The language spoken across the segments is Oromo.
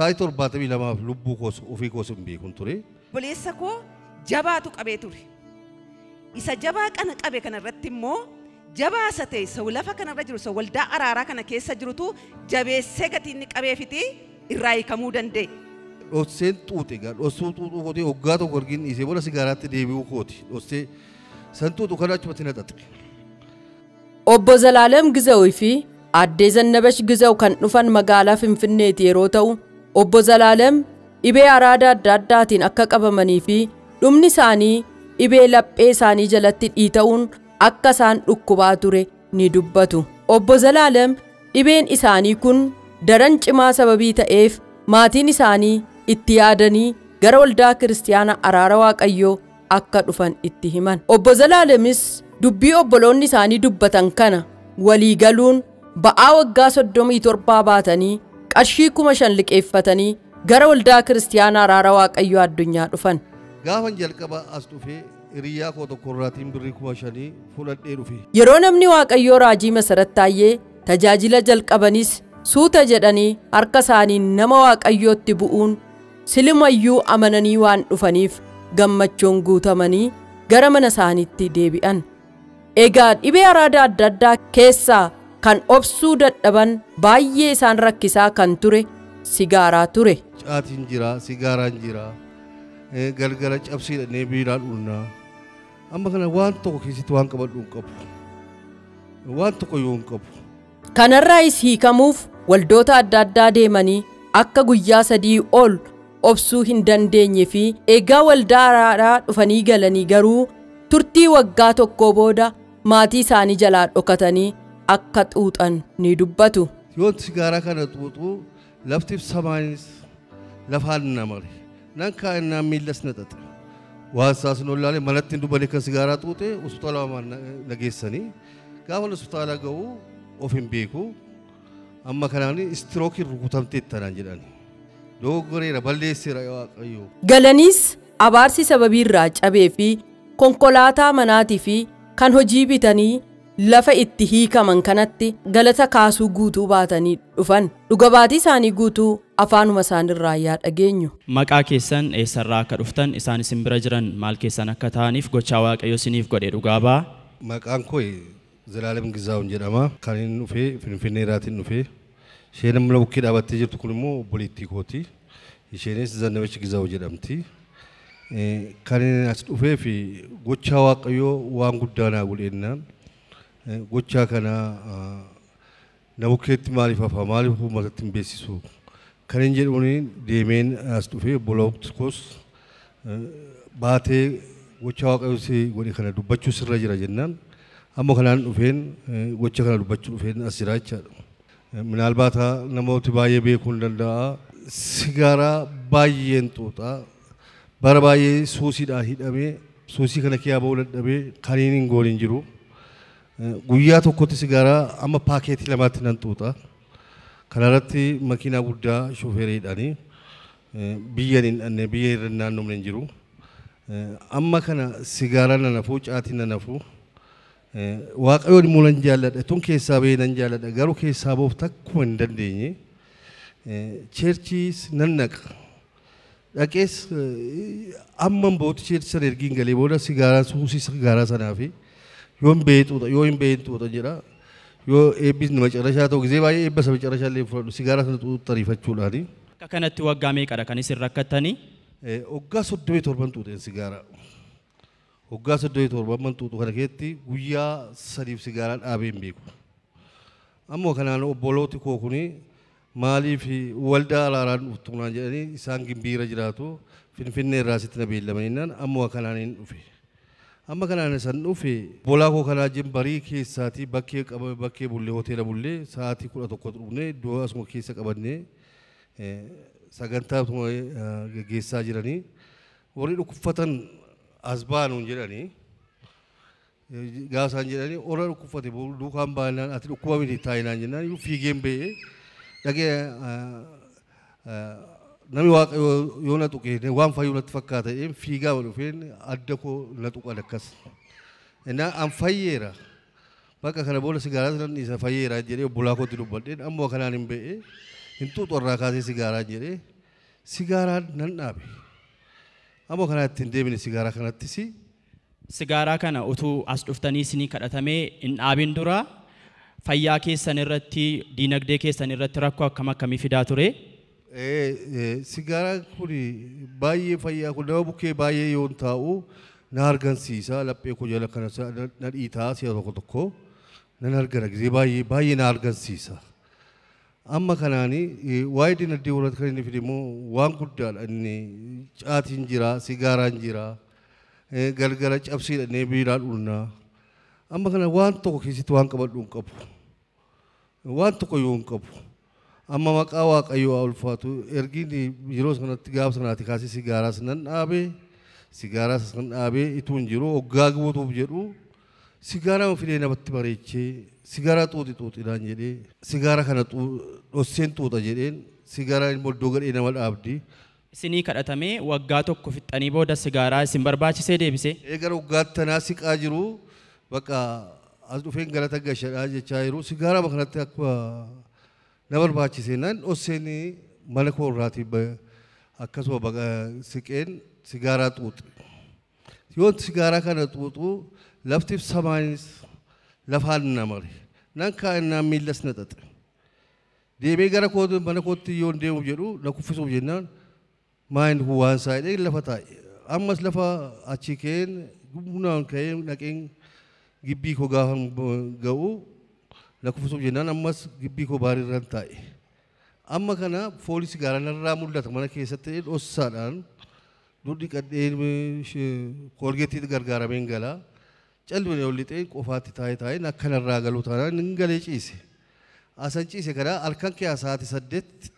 سايتور باتبي لما لبو كوس وفي كوس بيكون تري بوليسكو جباتو قبيتوري إذا جباك أنا قبي كان رتمو جبا ستي سولفا كان رجل سولدا أرارا كان كيس جروتو جبي سكتي نك قبي فيتي الرأي كمودن دي أوسين توتي قال أوسو توتو كوتي أوغاتو كورجين إذا ولا سيجارات ديبيو كوتي أوسي سنتو دكانا شبتنا تطري أبو زلالم جزاوي في عديزن نبش جزاو كان نفن مقالة في تيروتو أبو زلالم إبي أرادا داداتين أكاك أبماني في لمني ساني إبي لبئي ساني جلت إيتاون أكا سان ركباتوري ندبتو أبو زلالم إبين إساني كن درنج ما سببي تأيف ماتين إساني اتيادني غرول دا كريستيانا أرارواك أيو أكا دفن اتهمان أبو زلالمس دبي أبولون إساني دبتن كان ولي قالون بقى وقاسو الدومي تربا باتني قرشيكو مشان لك إفتني غرول دا كريستيانا أرارواك أيو الدنيا دفن غافن جلقبا أستوفي ريا كو تقراتين بريكو مشاني فولاد إيروفي يرونمني واق أيو راجي مسرت تايي تجاجل جلقبانيس سوتا جداني أركساني نما واق أيو تبؤون سلم أيو أمناني وان دفنيف غمچون غوتماني غرمنا سانيتي ديبئن إيغاد إبي أرادا دادا كيسا كان أبسو دادبان بايي سان ركسا كان توري سيغارا توري آتين جرا سيغاران جرا غلغلة أبسي نبيران أولنا أما كان وان توكو كيسي توان كبال أونكب وان توكو يونكب كان الرئيس هيكموف والدوتا دادا ديماني أكا غيا سدي أول أبسو هندن ديني في إيغا والدارا دفني غلني غرو ترتي وغا توكو بودا ماتي ساني جلال أكتاني أكا توتان ندبتو يون سيغارا كان توتو لفتف سمانيس لفان نمري نانكا إننا ميلس نتات واساس نولالي ملتين دوبالي كسيغارا توتي وسطالا ما نجيساني كافل سطالا جو أوفين بيكو أما كاناني استروكي ركوتام تيتان جيراني دوغوري ربالي سيرا أيو غلانيس أبارسي سببي راج أبي في كونكولاتا مناتي في كان هجي بيتاني lafa itti hiikaman kanatti galata kaasuu guutuu baatanii dhufan dhugabaati isaanii guutuu afaanuma isaanirraa yaa dhageenyu maqaa keessan eessarraa akka dhuftan isaan isin bira jiran maal keessan akka ta'aniif gochaa waaqayyo isiniif godhe dhugaabaa maqaan koo Zalaalem Gizaawun jedhama kan inni dhufee Finfinneeraatiin dhufee isheen amma bukkee dhaabattee jirtu kun immoo obboleettii kooti isheenis Zannabech Gizaawu jedhamti kan inni as dhufee fi gochaa waaqayyo waan guddaa naa godhennaan gochaa kana namukkeetti maaliif hafa maaliif uummatatti hin beeksisu kan hin jedhuuni deemeen as dhufee bolootkos baatee gochaa waaqayyo si godhe kana dubbachuu sirra jira jennaan amma kanaan dhufeen gocha kana dubbachuu dhufeen as jira jechaadha minaalbaata namooti baay'ee beekuu hin danda'a sigaaraa baay'een xuuxaa bara baay'ee suusiidhaan hidhamee suusii kana kiyaa ba'uu dadhabee kan hin gooliin jiru guyyaa tokkotti sigaaraa amma paakeetii lamaatti nan xuuxa kanarratti makiinaa guddaa shofeeriidhaanii biyya hin dhanne biyya irra naannomne hin jiru amma kana sigaaraa nan hafuu caatii nan hafuu waaqayyoon immoo nan jaalladha tun keessaa bahee nan jaalladha garuu keessaa bahuuf takkuma hin dandeenye cheerchiis nan naqa dhaqees amman bahutti cheerchi sana ergiin galee booda sigaaraa suusii sigaaraa sanaa fi yoon beetuudha yoo hin beektuudha jedha yoo eebbisni macarrashaa ta'u gisee baay'ee eebba isa macarrashaa illee fudhadhu sigaaraa sana xuuxu tariifachuudhaani. Akka kanatti waggaa meeqadha kan isin rakkattanii? Waggaa 37 xuuxeen sigaaraa. Waggaa 37 xuuxu kana keessatti guyyaa 3 sigaaraa dhaabee hin beeku. Ammoo kanaan obbolooti koo kuni maaliif waldaa alaaraan dhuftuunaan jedhanii isaan gimbiira jiraatu Finfinnee irraa sitti na beellamaniinaan ammoo kanaan hin dhufe. amma kanaan san dhufe bolaa koo kanaa jimbarii keessaati bakkee bullee hoteela bullee sa'aatii 11 dhufne iddoo asuma keessa qabannee sagantaa gaggeessaa jiranii warri dhukkubsatan as baanuun jedhanii gaasaan jedhanii warra dhukkubsate duukaan baanaan ati dhukkuba miti taa'inaan jennaan fiigeen ba'ee dhagee namni waaqayyo yoo na tuqe waan fayyuu natti fakkaata fiigaa dhufeen adda koo na tuqa akkas innaa an fayyeera bakka kana booda sigaaraa sanan isa fayyeera jedhee obbolaa kootti dubbadheen ammoo kanaan hin ba'e hin xuuxu irraa kaasee sigaaraa jedhee sigaaraan nan dhaabe. Ammoo kana ittiin deemine sigaaraa kanattis. Sigaaraa kana utuu as dhuftanii isinii kadhatamee hin dhaabin dura fayyaa keessan irratti diinagdee keessan irratti rakkoo akkamii fidaa ture? Sigaaraa kun baay'ee fayyaa kun nama bukkee baay'ee yoon taa'u na argansiisa laphee koo jala kana na dhiitaa si'a tokko tokko nan argana gisee baay'ee na argansiisa. Amma kanaani waa'ee dinagdee warratti kan inni fide immoo waan guddaadha inni caatiin jira sigaaraan jira galgala cabsiidha biiraan dhulnaa. Amma kana waan tokko keessatti waan qabadhu hin qabu. Waan tokko yoo hin qabu. Amma maqaa Waaqayyoo haa ulfaatu ergiin yeroo sanatti gaafa sanaati kaasee sigaaraas nan dhaabee sigaaraas nan dhaabee ituu hin jiru hoggaa guutuuf jedhu sigaaraa fidee namatti bareechee sigaaraa xuuxidhaan jedhee sigaaraa kana dhosseen xuuxa jedheen sigaaraa immoo iddoo gadhee nama dhaabdi. Isinii kadhatamee waggaa tokko fixxanii booda sigaaraa isin barbaachisee deebisee? Eegara waggaatti tanaa siqaa jiru bakka as dhufeen galata gashadhaa jechaa jiru sigaaraa kanatti akka na barbaachisee nan dhosseen mana koo irraatii akkasuma bakka siqeen sigaaraa xuuxe. Yoon sigaaraa kana xuuxu laftiif samaanis lafaan namare nan kaa'annaan miillas na xaxe. Deemee gara mana kootti yoon deemuuf jedhu na kuffisuuf jennaan maayin waan saayidhee lafa taa'e. Ammas lafa achi ka'een humnaan ka'ee naqeen gibbii koo gaafa ga'u na kuffisuuf jennaan ammas gibbii koo baariirraan taa'e. Amma kana foolii sigaaraa narraa mul'ata mana keessatti dhossaadhaan dudhi qadheen koolgeettii gargaarameen galaa. Calluun ol lixee qofaatti taa'ee akka narraa galuu taanaan hin galee ciise. Asan ciise kana halkan kee sa'aatii 8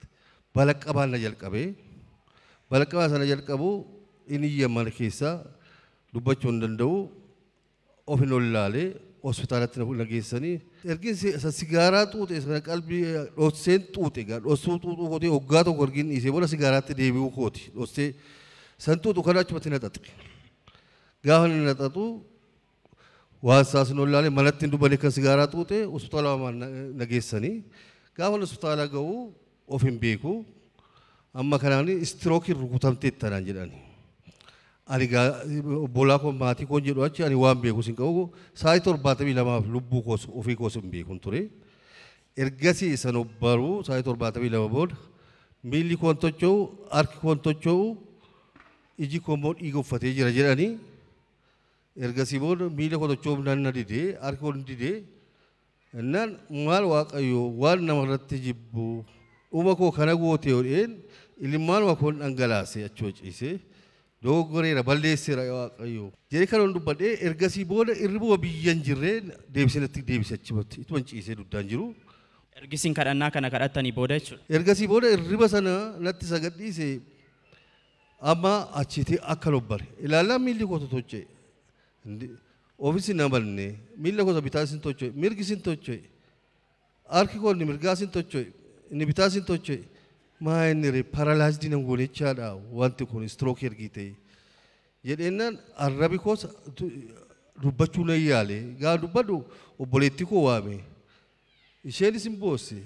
balaqqabaan na jalqabee. Balaqqabaa sana jalqabu inni mana keessaa dubbachuu hin danda'u ofin ol ilaalee hospitaalatti na geessanii. Ergiin sigaaraa xuuxe sana qalbii dhosseen xuuxe dhossuu xuuxuu kootee hoggaa tokko ergiin dhiisee booda sigaaraatti deebi'uu kooti. Dhossee san xuuxu kana achumatti na xaxe. Gaafa na xaxu waan saasin ol ilaalee manatti hin dubbanne kan sigaaraa xuuxe hospitaala na geessanii. Gaafa hospitaala ga'u of hin beeku. Amma kanaan istirookiin rukutamtee tanaan jedhani. Ani obbolaa koo maatii koo jedhu achi ani waan beekus hin qabu sa'aatii 72 lubbuu koos ofii koos hin beekun ture. Ergasii san obbaruu sa'aatii 72 booda miilli koon tocho'u harki koon tocho'u iji koo immoo dhiiga uffatee jira jedhanii. Ergasii booda miila koo tocho'uuf nan na didee harki koo didee nan maal Waaqayyoo waan namarratti jibbu uma koo kana goote jedheen ilmaan wakoon dhangalaasee achii ciisee dogoggoreera balleesseera Waaqayyoo jedhee kan dubbadhee ergasii booda irriba biyyan jirree deebisee achumatti ituma ciisee duddaan jiru. Ergisiin kadhannaa kana kadhattanii booda jechuudha. Ergasii booda irriba sana natti sagadhiise amma achiitii akka lobbare ilaalaa miilli koo tocho'e. Ofiisi namanne miila koo bitaa sin tocho'e mirgi sin tocho'e harki koo inni mirgaa sin tocho'e inni bitaa sin tocho'e maa inni paralaayizidii nan goonechaadha wanti kun istirooki ergii ta'e jedheennan arrabi koo dubbachuu nan yaale gaa dubbadhu obboleettii koo waame isheenis hin boosse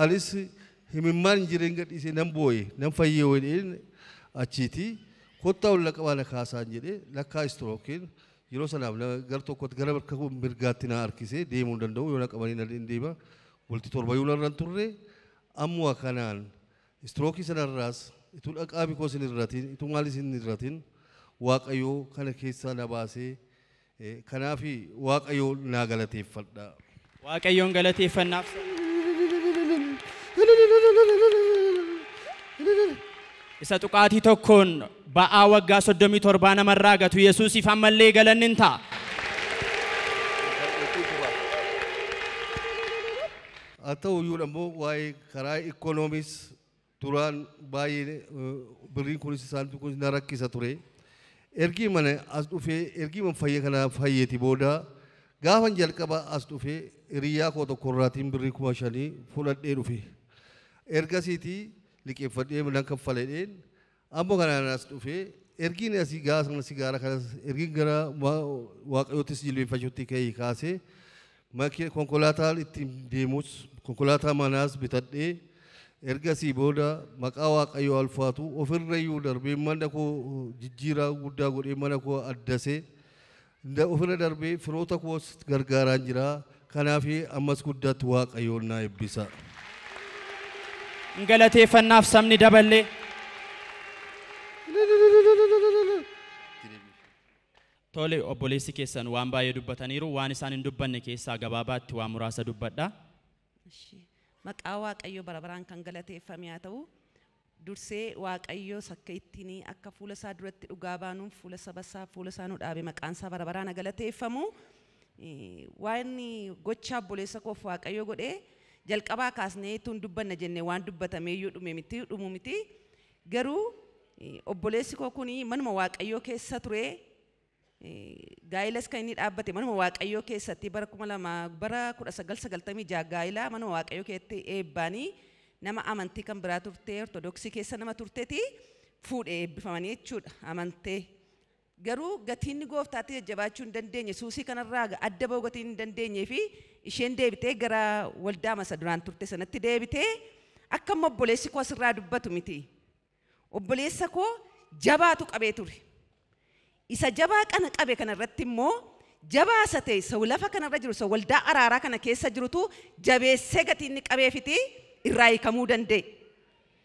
anis himimmaan hin jireen gadhiisee nan booye nan fayyee jedheen achiitii kottaa ol laqabaa na kaasaan jedhee lakkaa istirookiin yeroo sanaaf gara tokkotti gara bakka mirgaatti na harkisee deemuu hin danda'u yoo na qabanii na deema bultii 7 yoo narraan turre ammoo kanaan istrookii sanarraas ituu dhaqaabi koo sin irratiin ituu maali sin irratiin Waaqayyoo kana keessaa na baasee kanaafi Waaqayyoo naa galateeffadha. Waaqayyoon galateeffannaaf isa tuqaatii tokkoon ba'aa waggaa 37 namarraa gatu Yesuusiif ammallee galanni hin ta'a. Haa ta'u iyyuu ammoo waa'ee karaa ikoonoomis duraan baay'ee birriin kunis isaan kun na rakkisa ture. Ergii mana as dhufee ergii man fayya kana fayyeeti booda gaafan jalqaba as dhufee hiriyaa koo tokko irraatiin birrii 5,000 fudhadhee dhufe. Ergasiitii liqeeffadhee nan kaffaledheen ammoo kanaan as dhufee ergiin asii gaafa sigaara kanas ergiin gara Waaqayyoottis jilbeeffachuutti ka'ee kaasee konkolaataa ittiin deemus konkolaataa manaas bitadhee ergasii booda maqaa waaqayyoo alfaatu ofirrayyuu darbee mana koo jijjiiraa guddaa godhee mana koo addasee ofirra darbee firoota koos gargaaraan jira. Kanaaf ammas guddaatti waaqayyoon naa eebbisa. Galateeffannaaf sabni daballee. Tole obboleessi keessan waan baay'ee dubbataniiru waan isaan hin dubbanne keessaa gabaabaatti waan muraasa dubbadha. Maqaa waaqayyoo bara baraan kan galateeffame haa ta'u dursee waaqayyoo akka ittiin akka fuula isaa duratti dhugaa baanuun fuula saba isaa fuula isaa nu dhaabe maqaan isaa bara baraan galateeffamu. Waan gochaa obboleessa koof waaqayyoo godhee jalqabaa kaasnee tun dubbanna jennee waan dubbatameeyyuu dhumu miti garuu obboleessi koo kuni manuma waaqayyoo keessa ture. Gaayilas kan inni dhaabbate manuma waaqayyoo keessatti bara 1996 gaayila manuma waaqayyoo keessatti eebbaanii nama amantii kan biraa turte ortodoksii keessa nama turteeti fuudhee eebbifamanii jechuudha amantee. Garuu gatiin gooftaatti jajjabaachuu hin dandeenye suusii kanarraa adda ba'uu gatiin hin dandeenyee fi isheen deebitee gara waldaa masa duraan turte sanatti deebitee akka obboleessi koo asirraa dubbatu miti. Obboleessa koo jabaatu qabee ture. Isa jabaa kana qabe kanarratti immoo jabaa isa ta'e isa lafa kanarra jiru isa waldaa araaraa kana keessa jirutu jabeessee gatiin inni qabeefiti irraa hiikamuu danda'e.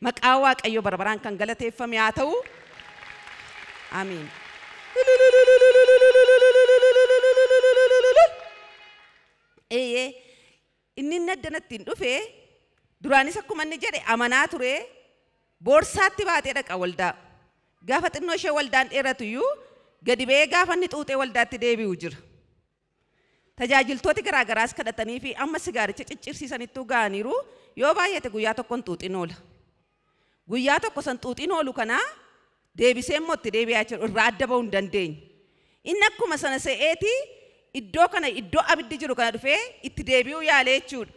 Maqaa waaqayyoo bara baraan kan galateeffame haa ta'u. Amiin. Inni naddanatti hin dhufe duraanis akkuma inni jedhe amanaa ture boorsaatti baatee dhaqa waldaa. Gaafa xinnoo ishee waldaan dheeratu iyyuu gadi ba'ee gaafa inni xuuxee waldaatti deebi'u jira. Tajaajiltooti garaagaraas kadhatanii fi amma sigaaricha ciccirsiisanittuu ga'aniiru yoo baay'ate guyyaa tokkoon xuuxiin oola. Guyyaa tokko san xuuxiin oolu kanaa deebisee immoo itti deebi'aa jiru irraa adda ba'uu hin dandeenye. Inni akkuma sana se'eeti iddoo kana iddoo abiddi jiru kana dhufee itti deebi'uu yaalee jechuudha.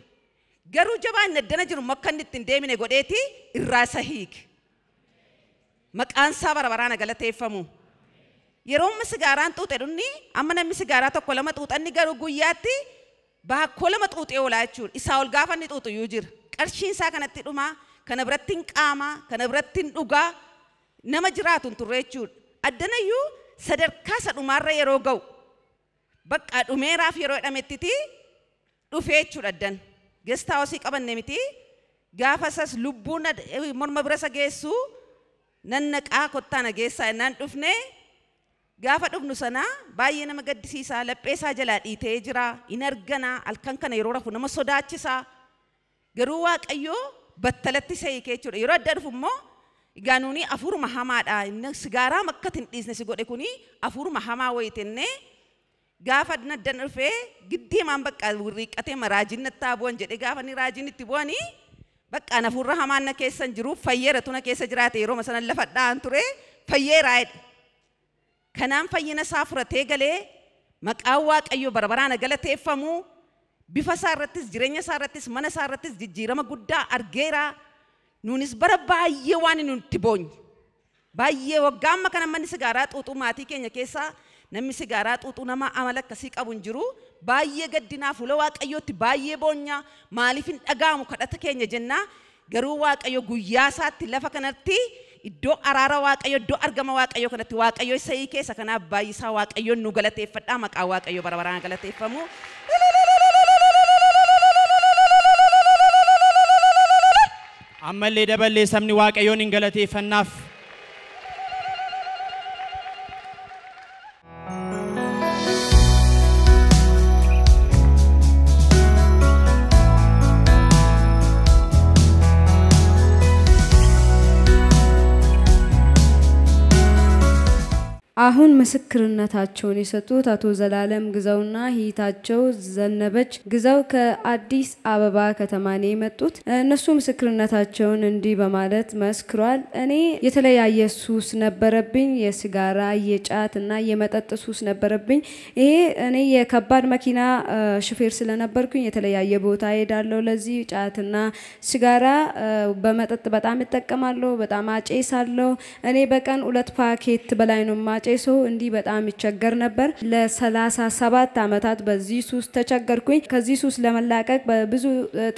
Garuu jabaan naddana jiru akka inni itti hin deemine godheeti irraa isa hiike. Maqaan isaa bara baraan galateeffamu. Yeroo amma sigaaraan xuuxe dhunni amma namni sigaaraa tokko lama xuuxanni garuu guyyaatti baakoo lama xuuxee oolaa jechuudha. Isaa ol gaafa inni xuuxu iyyuu jira. Qarshiin isaa kanatti dhumaa kana biratti hin qaamaa kana biratti hin dhugaa nama jiraatu hin turre jechuudha. Addanayyuu sadarkaa isa dhumaarra yeroo ga'u bakka dhumeeraaf yeroo hidhamettiti dhufee jechuudha addan. Gestaa hosii qabanne miti gaafa isas lubbuun morma bira isa geessu nannaqaa kottaa na geessaa innaan dhufne gaafa dhufnu sana baay'ee nama gaddisiisaa laphee isaa jalaa dhiitee jira in arganaa halkan kana yeroo rafu nama sodaachisaa garuu waaqayyoo battalatti isa hiikee jechuudha. Yeroo adda dhufu immoo egaa nuuni afuruma hamaadha inni sigaaraa makkatti hin dhiisne si godhe kuni afuruma hamaa wayitenne gaafa addan dhufee giddiimaan bakka riiqqatee maraajiin nattaa bu'an jedhe gaafa ni raajiin itti bu'anii bakka nafurra hamaan na keessan jiru fayyeera tuna keessa jiraate yeroo sana lafa dhaan ture fayyeeraa jedhe. Kanaan fayyina isaa furatee galee maqaan waaqayyoo bara baraan galateeffamu bifa isaa irrattis jireenya isaa irrattis mana isaa irrattis jijjiirama guddaa argeera. Nuunis bara baay'ee waan nuti boonye baay'ee waggaa amma kana manni sigaaraa xuuxuu maatii keenya keessaa namni sigaaraa xuuxuu nama amala akkasii qabu hin jiru. Baay'ee gaddinaa fuula waaqayyootti baay'ee boonya maaliif hin dhaga'amu kadhata keenya jennaa garuu waaqayyo guyyaa isaatti lafa kanatti iddoo araara waaqayyo iddoo argama waaqayyo kanatti waaqayyo isa keessa kanaaf baay'isaa waaqayyoon nu galateeffadhaa maqaa waaqayyo bara baraan galateeffamu. Ammallee daballee sabni waaqayyoon hin galateeffannaaf. አሁን ምስክርነታቸውን የሰጡት አቶ ዘላለም ግዛውና ሂታቸው ዘነበች ግዛው ከአዲስ አበባ ከተማ ነው የመጡት። እነሱ ምስክርነታቸውን እንዲህ በማለት መስክሯል። እኔ የተለያየ ሱስ ነበረብኝ፣ የሲጋራ የጫትና የመጠጥ ሱስ ነበረብኝ። ይሄ እኔ የከባድ መኪና ሹፌር ስለነበርኩኝ የተለያየ ቦታ ሄዳለሁ። ለዚህ ጫትና ሲጋራ በመጠጥ በጣም እጠቀማለሁ፣ በጣም አጨሳለሁ። እኔ በቀን 2 ፓኬት በላይ ነው የሚያጨሰው እንዲህ በጣም ይቸገር ነበር። ለ37 ዓመታት በዚህ ሱስ ተቸገርኩኝ። ከዚህ ሱስ ለመላቀቅ በብዙ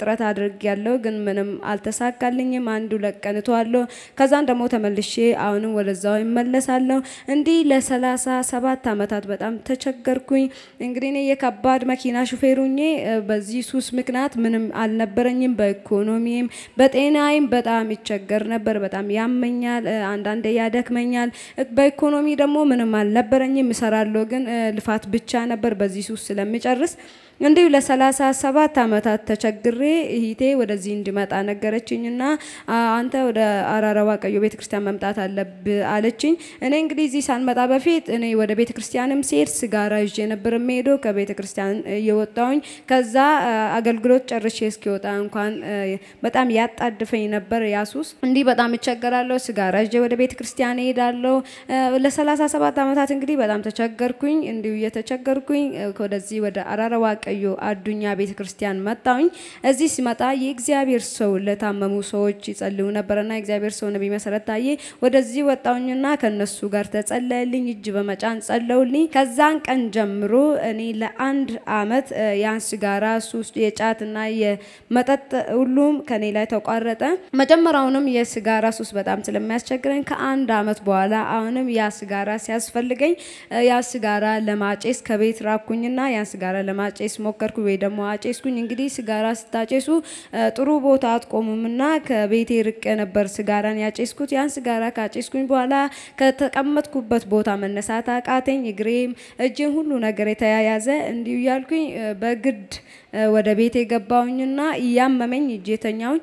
ጥረት አድርጌያለሁ፣ ግን ምንም አልተሳካልኝም። አንዱ ለቀንቷለሁ፣ ከዛን ደግሞ ተመልሼ አሁንም ወደዛው ይመለሳለሁ። እንዲህ ለ37 ዓመታት በጣም ተቸገርኩኝ። እንግዲህ እኔ የከባድ መኪና ሹፌር ሆኜ በዚህ ሱስ ምክንያት ምንም አልነበረኝም። በኢኮኖሚም በጤናዬም በጣም ይቸገር ነበር። በጣም ያመኛል፣ አንዳንዴ ያደክመኛል። በኢኮኖሚ ደግሞ ምንም አልነበረኝም፣ እሰራለሁ ግን ልፋት ብቻ ነበር በዚህ ሱስ ስለሚጨርስ። እንዲሁ ለ37 ዓመታት ተቸግሬ እህቴ ወደዚህ እንድመጣ ነገረችኝና አንተ ወደ አራራ ዋቀዮ ቤተክርስቲያን መምጣት አለብህ አለችኝ። እኔ እንግዲህ እዚህ ሳልመጣ በፊት እኔ ወደ ቤተክርስቲያንም ሲሄድ ሲጋራ ይዤ ነበር የምሄደው። ከቤተክርስቲያን እየወጣሁኝ ከዛ አገልግሎት ጨርሼ እስኪወጣ እንኳን በጣም ያጣድፈኝ ነበር ያ ሱስ። እንዲህ በጣም እቸገራለሁ፣ ሲጋራ ይዤ ወደ ቤተክርስቲያን እሄዳለሁ። ለ37 ዓመታት እንግዲህ በጣም ተቸገርኩኝ። እንዲሁ እየተቸገርኩኝ ወደዚህ ወደ አራራ ዋቀዮ አዱኛ ቤተክርስቲያን መጣሁኝ። እዚህ ሲመጣ የእግዚአብሔር ሰው ለታመሙ ሰዎች ይጸልዩ ነበርና የእግዚአብሔር ሰው ነብይ መሰረት ታዬ ወደዚህ ወጣሁኝና ከነሱ ጋር ተጸለየልኝ፣ እጅ በመጫን ጸለዩልኝ። ከዛን ቀን ጀምሮ እኔ ለአንድ አመት ያን ሲጋራ ሱስ የጫትና የመጠጥ ሁሉም ከኔ ላይ ተቋረጠ። መጀመሪያውንም የሲጋራ ሱስ በጣም ስለሚያስቸግረኝ ከአንድ አመት በኋላ አሁንም ያ ሲጋራ ሲያስፈልገኝ ያ ሲጋራ ለማጨስ ከቤት ራኩኝና ያ ሲጋራ ለማጨስ ሞከርኩ ወይ ደግሞ አጨስኩኝ። እንግዲህ ሲጋራ ስታጨሱ ጥሩ ቦታ አትቆሙምና ከቤቴ ርቄ ነበር ሲጋራን ያጨስኩት። ያን ሲጋራ ካጨስኩኝ በኋላ ከተቀመጥኩበት ቦታ መነሳት አቃተኝ። እግሬም እጄም ሁሉ ነገር የተያያዘ እንዲሁ ያልኩኝ በግድ ወደ ቤቴ ገባውኝና ያመመኝ እጄተኛውኝ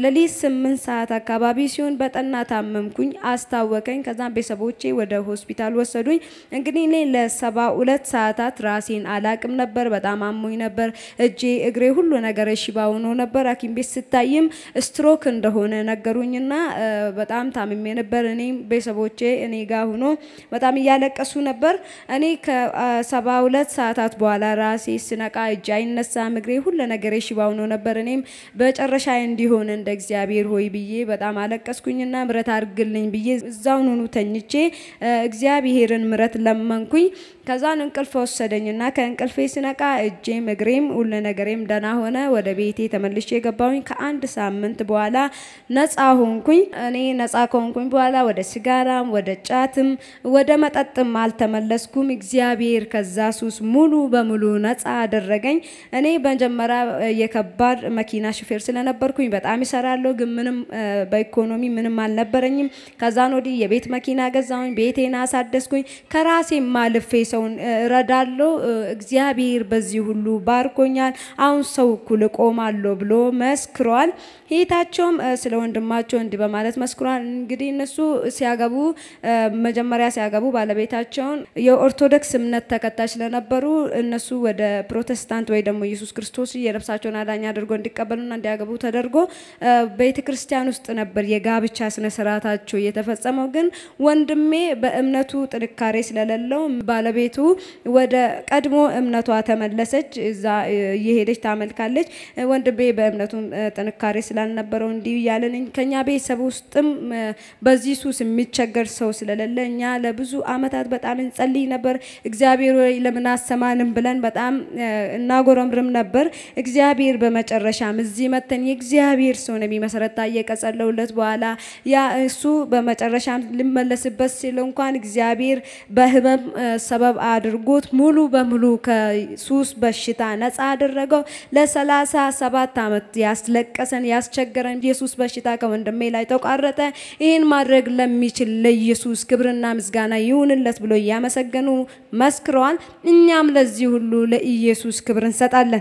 ለሊት 8 ሰዓት አካባቢ ሲሆን በጠና ታመምኩኝ፣ አስታወከኝ። ከዛ ቤተሰቦቼ ወደ ሆስፒታል ወሰዱኝ። እንግዲህ እኔ ለ72 ሰዓታት ራሴን አላቅም ነበር። በጣም አሞኝ ነበር። እጄ እግሬ ሁሉ ነገር ሽባ ሆኖ ነበር። ሐኪም ቤት ስታይም ስትሮክ እንደሆነ ነገሩኝና በጣም ታምሜ ነበር። እኔም ቤተሰቦቼ እኔ ጋር ሆኖ በጣም እያለቀሱ ነበር። እኔ ከ72 ሰዓታት በኋላ ራሴ ስነቃ እጄ አይነሳ ምግሬ ሁሉ ነገር ሽባ ሆኖ ነበር። እኔም በጨረሻ እንዲሆን እንደ እግዚአብሔር ሆይ ብዬ በጣም አለቀስኩኝና ምረት አድርግልኝ ብዬ እዛው ሆኖ ተኝቼ እግዚአብሔርን ምረት ለመንኩኝ። ከዛን እንቅልፍ ወሰደኝና ከእንቅልፌ ስነቃ እጄም እግሬም ሁሉ ነገሬም ደና ሆነ። ወደ ቤቴ ተመልሼ ገባሁኝ። ከአንድ ሳምንት በኋላ ነፃ ሆንኩኝ። እኔ ነፃ ከሆንኩኝ በኋላ ወደ ሲጋራም ወደ ጫትም ወደ መጠጥም አልተመለስኩም። እግዚአብሔር ከዛ ሱስ ሙሉ በሙሉ ነፃ አደረገኝ። እኔ በመጀመሪያ የከባድ መኪና ሹፌር ስለነበርኩኝ በጣም ይሰራለሁ፣ ግን ምንም በኢኮኖሚ ምንም አልነበረኝም። ከዛን ወዲህ የቤት መኪና ገዛሁኝ፣ ቤቴን አሳደስኩኝ። ከራሴ ማልፌ ሰውን ረዳለሁ። እግዚአብሔር በዚህ ሁሉ ባርኮኛል። አሁን ሰው እኩል ቆማለሁ ብሎ መስክሯል። ሄታቸውም ስለ ወንድማቸው እንዲህ በማለት መስክሯል። እንግዲህ እነሱ ሲያገቡ መጀመሪያ ሲያገቡ ባለቤታቸውን የኦርቶዶክስ እምነት ተከታይ ስለነበሩ እነሱ ወደ ፕሮቴስታንት ወይ ደግሞ ኢየሱስ ክርስቶስ የነፍሳቸውን አዳኝ አድርጎ እንዲቀበሉና እንዲያገቡ ተደርጎ ቤተክርስቲያን ውስጥ ነበር የጋብቻ ስነ ስርዓታቸው የተፈጸመው። ግን ወንድሜ በእምነቱ ጥንካሬ ስለሌለው ባለቤቱ ወደ ቀድሞ እምነቷ ተመለሰች። እዛ እየሄደች ታመልካለች። ወንድሜ በእምነቱ ጥንካሬ ስላልነበረው እንዲህ ያለን ከኛ ቤተሰብ ውስጥም በዚህ ሱስ የሚቸገር ሰው ስለሌለ እኛ ለብዙ አመታት በጣም እንጸልይ ነበር። እግዚአብሔር ወይ ለምን አሰማንም ብለን በጣም እናጎረምርም ነበር። እግዚአብሔር በመጨረሻም እዚህ መተን የእግዚአብሔር ሰው ነብይ መሰረት ታዬ ከጸለውለት በኋላ ያ እሱ በመጨረሻም ሊመለስበት ሲል እንኳን እግዚአብሔር በህመም ሰበብ አድርጎት ሙሉ በሙሉ ከሱስ በሽታ ነፃ አደረገው። ለ37 አመት ያስለቀሰን ያስቸገረን ኢየሱስ በሽታ ከወንድሜ ላይ ተቋረጠ። ይሄን ማድረግ ለሚችል ለኢየሱስ ክብርና ምስጋና ይሁንለት ብሎ ያመሰገኑ መስክረዋል። እኛም ለዚህ ሁሉ ለኢየሱስ ክብር እንሰጣለን።